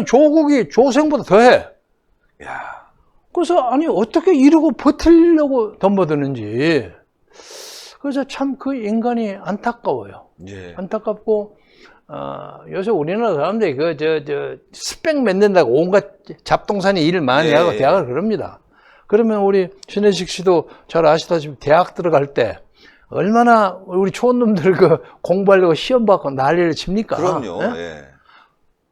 조국이 조세형보다 더해. 야. 그래서 어떻게 이러고 버틸려고 덤벼드는지. 그래서 참 그 인간이 안타까워요. 예. 안타깝고 요새 우리나라 사람들이 스펙 맺는다고 온갖 잡동사니 일을 많이 하고 대학을 그럽니다. 그러면 우리 신혜식 씨도 잘 아시다시피 대학 들어갈 때 얼마나 우리 초원놈들 공부하려고 시험 받고 난리를 칩니까? 그럼요. 예?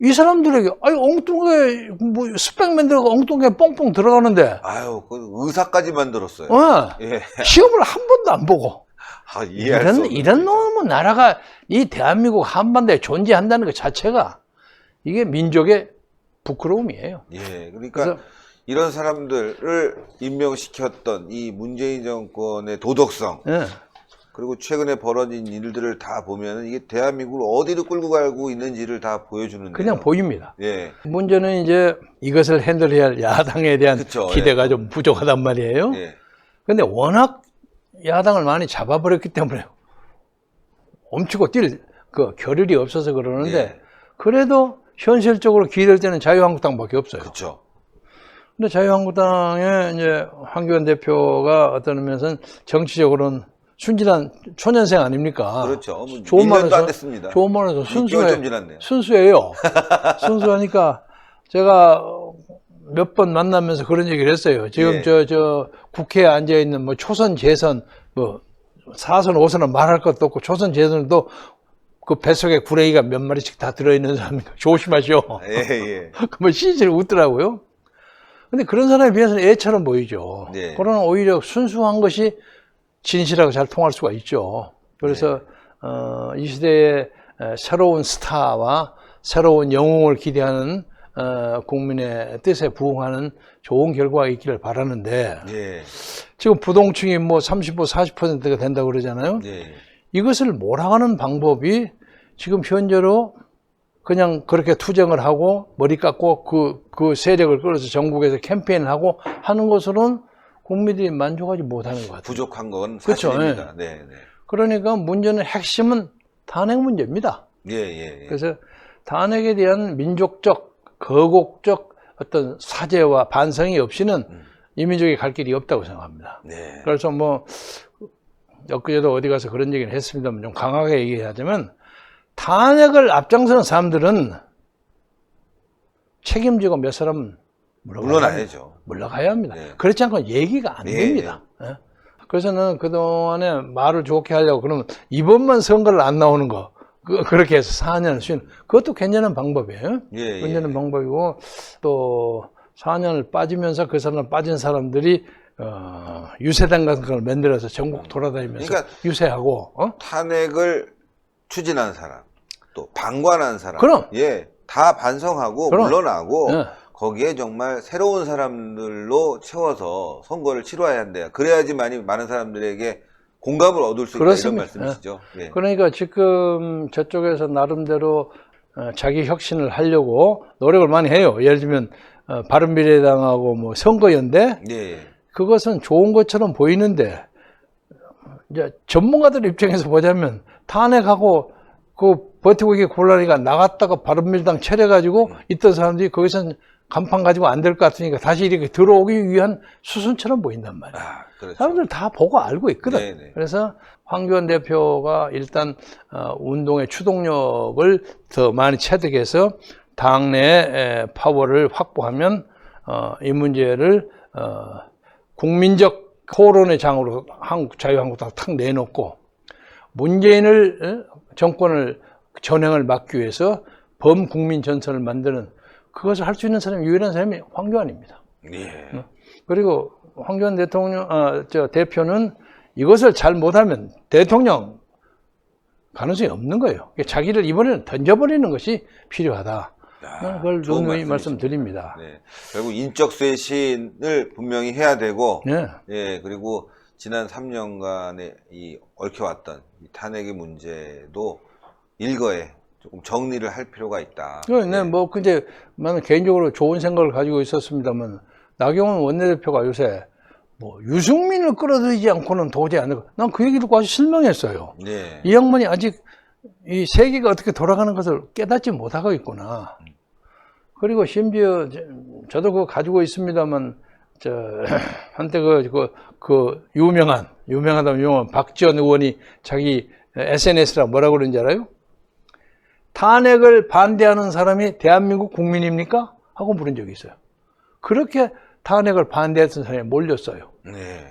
이 사람들에게 엉뚱하게 스펙 만들고 엉뚱하게 뻥뻥 들어가는데 의사까지 만들었어요. 예. 시험을 한 번도 안 보고 이런 놈은 나라가 이 대한민국 한반도에 존재한다는 것 자체가 이게 민족의 부끄러움이에요. 예, 그러니까 이런 사람들을 임명시켰던 이 문재인 정권의 도덕성, 예. 그리고 최근에 벌어진 일들을 다 보면 이게 대한민국을 어디로 끌고 가고 있는지를 다 보여주는데요. 그냥 보입니다. 예. 문제는 이제 이것을 핸들해야 할 야당에 대한 그쵸, 기대가 좀 부족하단 말이에요. 예. 근데 워낙 야당을 많이 잡아버렸기 때문에 멈추고 뛸 그 겨를이 없어서 그러는데 예. 그래도 현실적으로 기댈 때는 자유한국당밖에 없어요. 그렇죠. 근데 자유한국당의 이제 황교안 대표가 어떤 의미에서는 정치적으로는 순진한 초년생 아닙니까? 그렇죠. 뭐 좋은 1년도 말에서 안 됐습니다. 좋은 말에서 6개월 좀 지났네요. 순수해요. 순수하니까 제가 몇 번 만나면서 그런 얘기를 했어요. 지금 예. 저 국회에 앉아 있는 뭐 초선 재선 뭐 4선 5선은 말할 것도 없고 초선 재선도 그 뱃속에 구레이가 몇 마리씩 다 들어있는 사람이니까 조심하시오. 예, 예. 그러면 실실 웃더라고요. 근데 그런 사람에 비해서는 애처럼 보이죠. 네. 그러나 오히려 순수한 것이 진실하고 잘 통할 수가 있죠. 그래서 이 시대의 새로운 스타와 새로운 영웅을 기대하는 국민의 뜻에 부응하는 좋은 결과가 있기를 바라는데 예. 지금 부동층이 뭐 35, 40%가 된다고 그러잖아요. 예. 이것을 몰아가는 방법이 지금 현재로 그냥 그렇게 투쟁을 하고 머리 깎고 그 세력을 끌어서 전국에서 캠페인을 하고 하는 것으로는 국민들이 만족하지 못하는 것 같아요. 부족한 건 그렇죠. 사실입니다. 네, 네. 그러니까 문제는 핵심은 탄핵 문제입니다. 예, 예, 예. 그래서 탄핵에 대한 민족적, 거국적 어떤 사죄와 반성이 없이는 이 민족이 갈 길이 없다고 생각합니다. 네. 그래서 뭐 엊그제도 어디 가서 그런 얘기를 했습니다만 좀 강하게 얘기하자면 탄핵을 앞장서는 사람들은 책임지고 몇 사람은 물러나야죠. 물러가야 합니다. 네. 그렇지 않고는 얘기가 안 네. 됩니다. 예? 그래서는 그동안에 말을 좋게 하려고 그러면 이번만 선거를 안 나오는 거 그렇게 해서 4년을 쉬는 그것도 괜찮은 방법이에요. 예, 괜찮은 예. 방법이고 또 4년을 빠지면서 그 사람 빠진 사람들이 유세단 같은 걸 만들어서 전국 돌아다니면서 그러니까 유세하고 탄핵을 추진한 사람, 또 방관한 사람, 그럼. 예, 다 반성하고 그럼. 물러나고 예. 거기에 정말 새로운 사람들로 채워서 선거를 치러야 한대요. 그래야지만이 많은 사람들에게 공감을 얻을 수 있다 그렇습니다. 이런 말씀이시죠. 예. 그러니까 지금 저쪽에서 나름대로 자기 혁신을 하려고 노력을 많이 해요. 예를 들면 바른미래당하고 뭐 선거연대 예, 예. 그것은 좋은 것처럼 보이는데 이제 전문가들 입장에서 보자면 탄핵하고 그 버티고 이게 곤란하니까 나갔다가 바른미래당 차려가지고 있던 사람들이 거기서 간판 가지고 안 될 것 같으니까 다시 이렇게 들어오기 위한 수순처럼 보인단 말이에요. 아, 그렇죠. 사람들 다 보고 알고 있거든. 네네. 그래서 황교안 대표가 일단 운동의 추동력을 더 많이 체득해서 당내 파워를 확보하면 이 문제를 국민적 토론의 장으로 자유한국당 탁 내놓고 문재인을 정권을 전행을 막기 위해서 범국민 전선을 만드는 그것을 할 수 있는 사람이 유일한 사람이 황교안입니다. 예. 그리고 황교안 대표는 이것을 잘 못하면 대통령 가능성이 없는 거예요. 자기를 이번에는 던져버리는 것이 필요하다. 저는 그걸 좋은 누누이 말씀이십니다. 말씀드립니다. 네. 결국 인적 쇄신을 분명히 해야 되고, 네. 예, 그리고 지난 3년간의 이 얽혀왔던 이 탄핵의 문제도 일거에 조금 정리를 할 필요가 있다. 네, 뭐, 근데, 나는 개인적으로 좋은 생각을 가지고 있었습니다만, 나경원 원내대표가 요새, 뭐, 유승민을 끌어들이지 않고는 도저히 안 되고, 난 그 얘기 듣고 아주 실망했어요. 네. 이 양반이 아직 이 세계가 어떻게 돌아가는 것을 깨닫지 못하고 있구나. 그리고 심지어, 저도 그거 가지고 있습니다만, 한때 유명한 박지원 의원이 자기 SNS라 뭐라고 그러는지 알아요? 탄핵을 반대하는 사람이 대한민국 국민입니까? 하고 물은 적이 있어요. 그렇게 탄핵을 반대했던 사람이 몰렸어요. 네.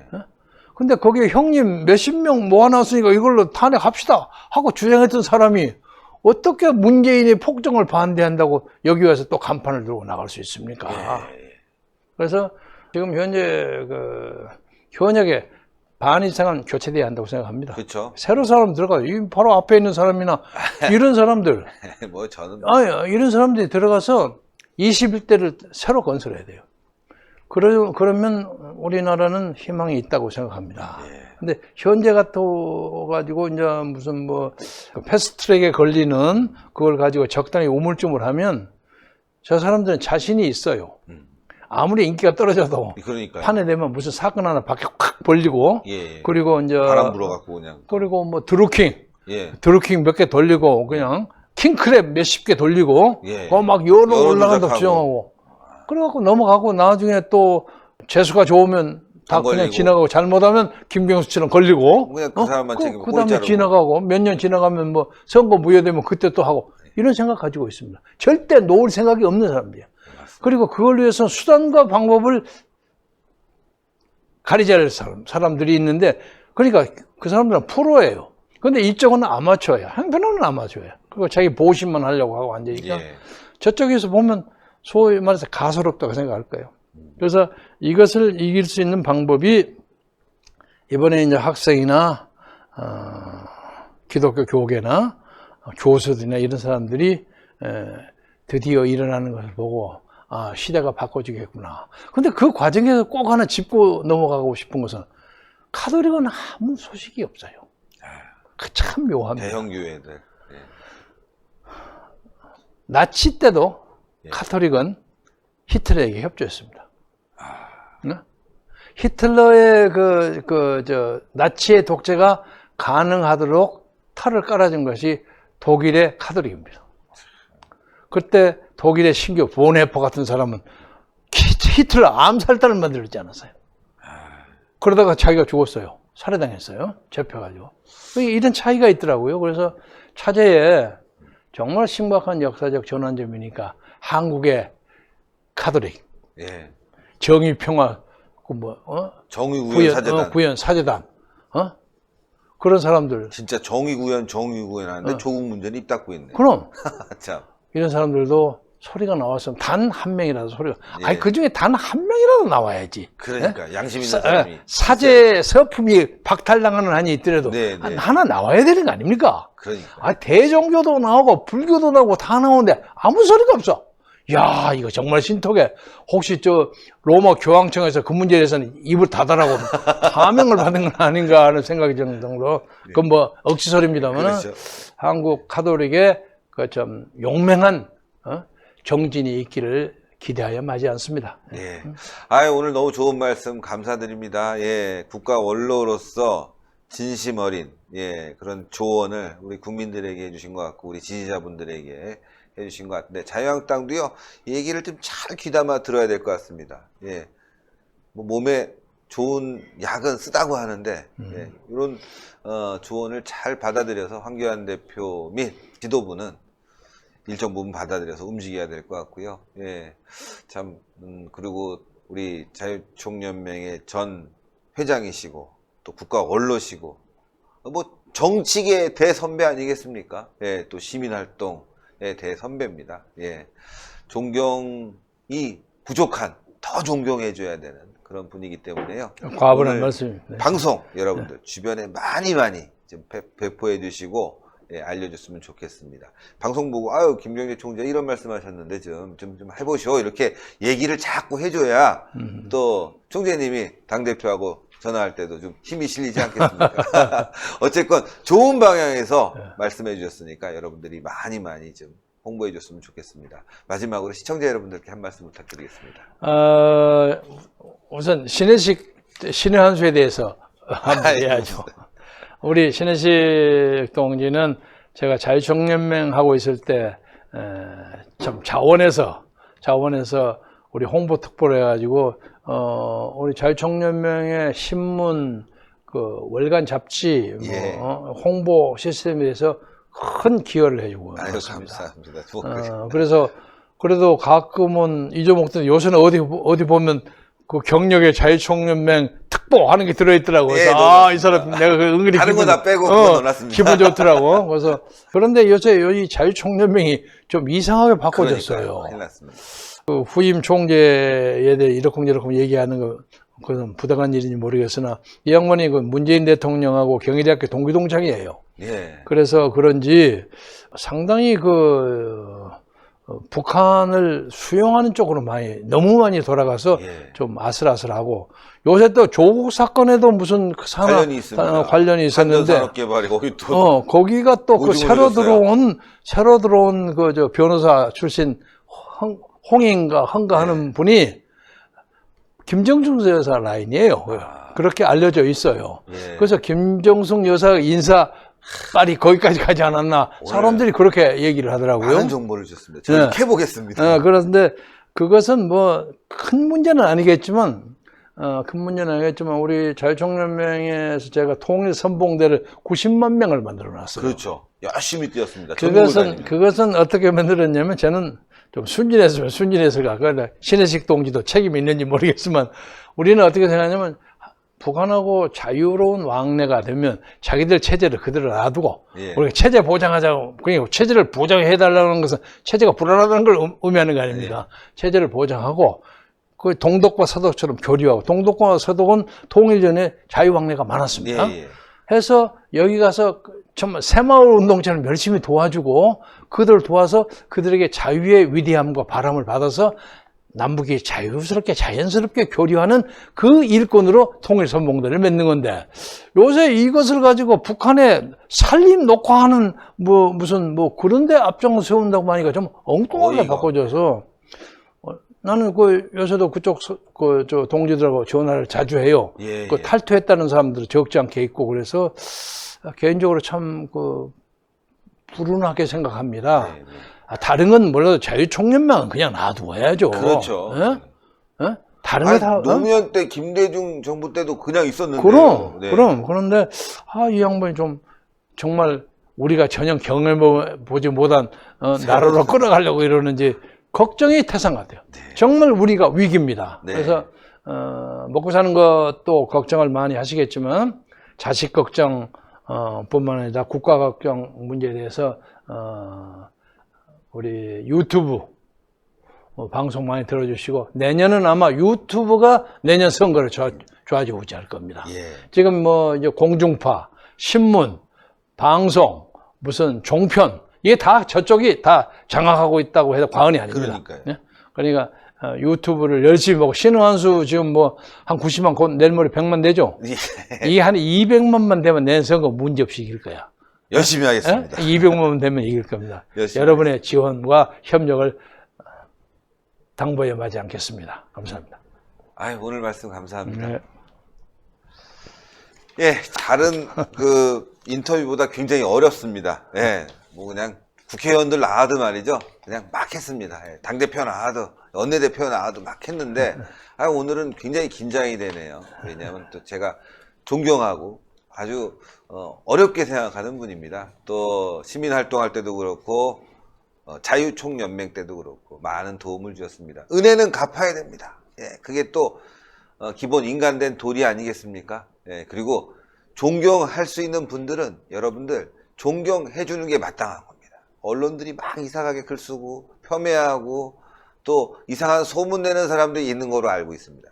근데 거기에 형님 몇십 명 모아놨으니까 이걸로 탄핵합시다 하고 주장했던 사람이 어떻게 문재인의 폭정을 반대한다고 여기 와서 또 간판을 들고 나갈 수 있습니까? 예. 그래서 지금 현재 현역에 반 이상은 교체돼야 한다고 생각합니다. 그렇죠. 새로 사람 들어가요. 이 바로 앞에 있는 사람이나 이런 사람들, 뭐 저는 이런 사람들이 들어가서 21대를 새로 건설해야 돼요. 그러면 우리나라는 희망이 있다고 생각합니다. 예. 근데 현재 같아가지고 이제 무슨 뭐 패스트트랙에 걸리는 그걸 가지고 적당히 우물쭈물하면 저 사람들은 자신이 있어요. 아무리 인기가 떨어져도 그러니까요. 판에 내면 무슨 사건 하나 밖에 확 벌리고 예. 그리고 이제 바람 불어갖고 그냥. 그리고 뭐 드루킹 예. 몇 개 돌리고 그냥 킹크랩 몇십 개 돌리고 예. 막 연어 연어 올라간다 조작하고. 주장하고 그래갖고 넘어가고 나중에 또 재수가 좋으면 다 안 그냥 걸리고. 지나가고 잘못하면 김경수처럼 걸리고 그냥 그 사람만 책임을 그 다음에 꼴자르고. 지나가고 몇 년 지나가면 뭐 선거 무효되면 그때 또 하고 이런 생각 가지고 있습니다. 절대 놓을 생각이 없는 사람들이에요. 그리고 그걸 위해서 수단과 방법을 가리지 않을 사람들이 있는데 그러니까 그 사람들은 프로예요. 근데 이쪽은 아마추어예요. 한편은 아마추어예요. 그리고 자기 보호심만 하려고 하고 앉으니까 예. 저쪽에서 보면 소위 말해서 가소롭다고 생각할 거예요. 그래서 이것을 이길 수 있는 방법이 이번에 이제 학생이나 기독교 교계나 교수들이나 이런 사람들이 드디어 일어나는 것을 보고 아, 시대가 바꿔지겠구나. 근데 그 과정에서 꼭 하나 짚고 넘어가고 싶은 것은 카톨릭은 아무 소식이 없어요. 그 참 묘합니다. 대형 교회들. 예. 나치 때도 예. 카톨릭은 히틀러에게 협조했습니다. 네? 히틀러의 나치의 독재가 가능하도록 탈을 깔아준 것이 독일의 카톨릭입니다. 그때 독일의 신교 보네퍼 같은 사람은 히틀러 암살단을 만들지 않았어요. 그러다가 자기가 죽었어요. 살해당했어요. 잡혀가지고. 이런 차이가 있더라고요. 그래서 차제에 정말 심각한 역사적 전환점이니까 한국의 카톨릭, 예. 정의평화, 정의구현 사재단. 구현 사재단, 그런 사람들. 진짜 정의구현 하는데 조국 문제는 입 닫고 있네. 그럼 참. 이런 사람들도 소리가 나왔으면 단 한 명이라도 소리가. 예. 아니 그 중에 단 한 명이라도 나와야지. 그러니까 양심 있는 사람이. 사제 서품이 박탈당하는 한이 있더라도 네, 네. 하나 나와야 되는 거 아닙니까? 그러니까. 대종교도 나오고 불교도 나오고 다 나오는데 아무 소리가 없어. 야, 이거 정말 신통해. 혹시 저 로마 교황청에서 그 문제에 대해서는 입을 닫아라고 사명을 받은 건 아닌가 하는 생각이 드는 정도로. 그건 뭐 억지 소리입니다만 그렇죠. 한국 카톨릭의 그 좀 용맹한 정진이 있기를 기대하여 마지 않습니다. 예. 아유, 오늘 너무 좋은 말씀 감사드립니다. 예. 국가 원로로서 진심 어린, 예, 그런 조언을 우리 국민들에게 해주신 것 같고, 우리 지지자분들에게 해주신 것 같은데, 자유한국당도요, 이 얘기를 좀 잘 귀담아 들어야 될 것 같습니다. 예. 뭐 몸에 좋은 약은 쓰다고 하는데, 예, 이런, 조언을 잘 받아들여서 황교안 대표 및 지도부는 일정 부분 받아들여서 움직여야 될 것 같고요. 예, 참 그리고 우리 자유총연맹의 전 회장이시고 또 국가 원로시고 뭐 정치계 대선배 아니겠습니까? 예, 또 시민활동의 대선배입니다. 예, 존경이 부족한 더 존경해줘야 되는 그런 분이기 때문에요. 과분한 말씀입니다. 방송 여러분들 주변에 많이 좀 배포해 주시고. 예, 알려줬으면 좋겠습니다. 방송 보고, 아유, 김경재 총재 이런 말씀 하셨는데 좀 해보시오. 이렇게 얘기를 자꾸 해줘야 또 총재님이 당대표하고 전화할 때도 좀 힘이 실리지 않겠습니까? 어쨌건 좋은 방향에서 말씀해 주셨으니까 여러분들이 많이 좀 홍보해 줬으면 좋겠습니다. 마지막으로 시청자 여러분들께 한 말씀 부탁드리겠습니다. 우선 신의 한 수에 대해서 한번 해야죠. 우리 신혜식 동지는 제가 자유총연맹 하고 있을 때 참 자원해서 우리 홍보 특보를 해가지고 우리 자유총연맹의 신문 그 월간 잡지 예. 홍보 시스템에 대해서 큰 기여를 해주고 아유, 있습니다. 감사합니다. 그래서 그래도 가끔은 잊어먹던 요새는 어디 보면 그 경력의 자유총연맹 특보 하는 게 들어있더라고요. 예, 그래서 이 사람 내가 그 은근히 다른 거 다 빼고 그거 넣어놨습니다. 기분 좋더라고. 그래서 그런데 요새 이 자유총연맹이 좀 이상하게 바꿔졌어요. 큰일 났습니다. 그 후임 총재에 대해 이러쿵저러쿵 얘기하는 거 그건 부당한 일인지 모르겠으나 이 양반이 그 문재인 대통령하고 경희대학교 동기동창이에요. 예. 그래서 그런지 상당히 북한을 수용하는 쪽으로 너무 많이 돌아가서 예. 좀 아슬아슬하고 요새 또 조국 사건에도 무슨 그 관련이 있습니다. 관련이 있었는데 산전산업개발이 거기 또 거기가 또 그 오중을 새로 들어온 그 저 변호사 출신 홍인가 헌가 하는 분이 김정숙 여사 라인이에요. 그렇게 알려져 있어요. 예. 그래서 김정숙 여사 인사 빨리 거기까지 가지 않았나 사람들이 그렇게 얘기를 하더라고요. 많은 정보를 주셨습니다. 저희 캐보겠습니다. 그런데 그것은 뭐 큰 문제는 아니겠지만 우리 자유총연맹에서 제가 통일 선봉대를 90만 명을 만들어 놨어요. 그렇죠. 열심히 뛰었습니다. 그것은 어떻게 만들었냐면 저는 좀 순진했을까. 그런데 신혜식 동지도 책임이 있는지 모르겠지만 우리는 어떻게 생각하냐면 북한하고 자유로운 왕래가 되면 자기들 체제를 그대로 놔두고 우리가 체제 보장하자고, 그러니까 체제를 보장해달라는 것은 체제가 불안하다는 걸 의미하는 거 아닙니까? 체제를 보장하고 그 동독과 서독처럼 교류하고, 동독과 서독은 통일 전에 자유왕래가 많았습니다. 해서 여기 가서 정말 새마을 운동처럼 열심히 도와주고 그들을 도와서 그들에게 자유의 위대함과 바람을 받아서 남북이 자유스럽게 자연스럽게 교류하는 그 일꾼으로 통일선봉대를 맺는 건데 요새 이것을 가지고 북한에 살림 녹화하는 무슨 그런데 앞장을 세운다고 하니까 좀 엉뚱하게 바꿔져서 나는 요새도 그쪽 저 동지들하고 전화를 자주 해요. 탈퇴했다는 사람들 적지 않게 있고 그래서 개인적으로 참 불운하게 생각합니다. 다른 건 몰라도 자유총연맹은 그냥 놔두어야죠. 그렇죠. 다른 거 다. 노무현 때 김대중 정부 때도 그냥 있었는데. 그럼. 그런데, 이 양반이 정말 우리가 전혀 경험해보지 못한, 나라로 끌어가려고 이러는지 걱정이 태산 같아요. 정말 우리가 위기입니다. 그래서, 먹고 사는 것도 걱정을 많이 하시겠지만, 자식 걱정, 뿐만 아니라 국가 걱정 문제에 대해서, 우리 유튜브 방송 많이 들어주시고 내년은 아마 유튜브가 내년 선거를 좌지우지할 오지 할 겁니다. 지금 이제 공중파, 신문, 방송, 무슨 종편 이게 다 저쪽이 다 장악하고 있다고 해도 과언이 아닙니다. 그러니까 유튜브를 열심히 보고 신흥한수 지금 한 90만 곧 내일 모레 100만 되죠. 이게 한 200만만 되면 내년 선거 문제없이 이길 거야. 열심히 하겠습니다. 200만 되면 이길 겁니다. 여러분의 지원과 협력을 당부해 마지 않겠습니다. 감사합니다. 오늘 말씀 감사합니다. 네. 다른 인터뷰보다 굉장히 어렵습니다. 그냥 국회의원들 나와도 말이죠. 그냥 막 했습니다. 당대표 나와도, 원내대표 나와도 막 했는데, 오늘은 굉장히 긴장이 되네요. 왜냐하면 또 제가 존경하고 아주 어렵게 생각하는 분입니다. 또 시민활동할 때도 그렇고 자유총연맹 때도 그렇고 많은 도움을 주셨습니다. 은혜는 갚아야 됩니다. 그게 또 기본 인간된 도리 아니겠습니까? 그리고 존경할 수 있는 분들은 여러분들 존경해 주는 게 마땅한 겁니다. 언론들이 막 이상하게 글 쓰고 폄훼하고 또 이상한 소문 내는 사람들이 있는 거로 알고 있습니다.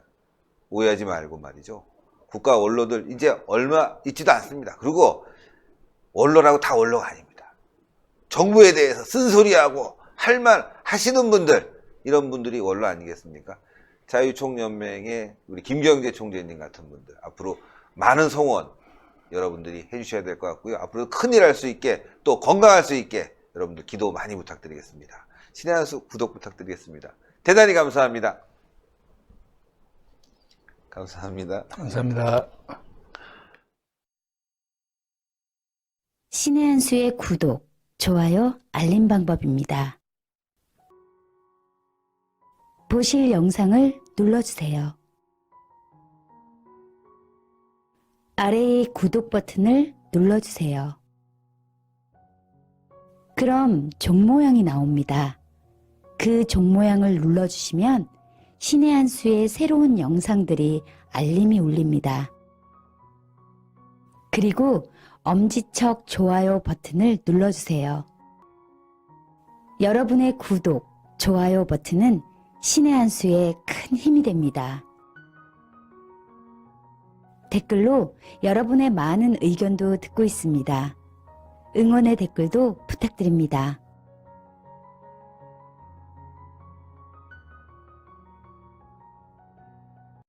오해하지 말고 말이죠. 국가 원로들 이제 얼마 있지도 않습니다. 그리고 원로라고 다 원로가 아닙니다. 정부에 대해서 쓴소리하고 할 말 하시는 분들, 이런 분들이 원로 아니겠습니까? 자유총연맹의 우리 김경재 총재님 같은 분들 앞으로 많은 성원 여러분들이 해주셔야 될 것 같고요. 앞으로 큰일 할 수 있게 또 건강할 수 있게 여러분들 기도 많이 부탁드리겠습니다. 신의 한 수 구독 부탁드리겠습니다. 대단히 감사합니다. 감사합니다. 감사합니다. 신의 한 수의 구독, 좋아요, 알림 방법입니다. 보실 영상을 눌러주세요. 아래의 구독 버튼을 눌러주세요. 그럼 종 모양이 나옵니다. 그 종 모양을 눌러주시면 신의 한 수의 새로운 영상들이 알림이 울립니다. 그리고 엄지척 좋아요 버튼을 눌러주세요. 여러분의 구독, 좋아요 버튼은 신의 한 수의 큰 힘이 됩니다. 댓글로 여러분의 많은 의견도 듣고 있습니다. 응원의 댓글도 부탁드립니다.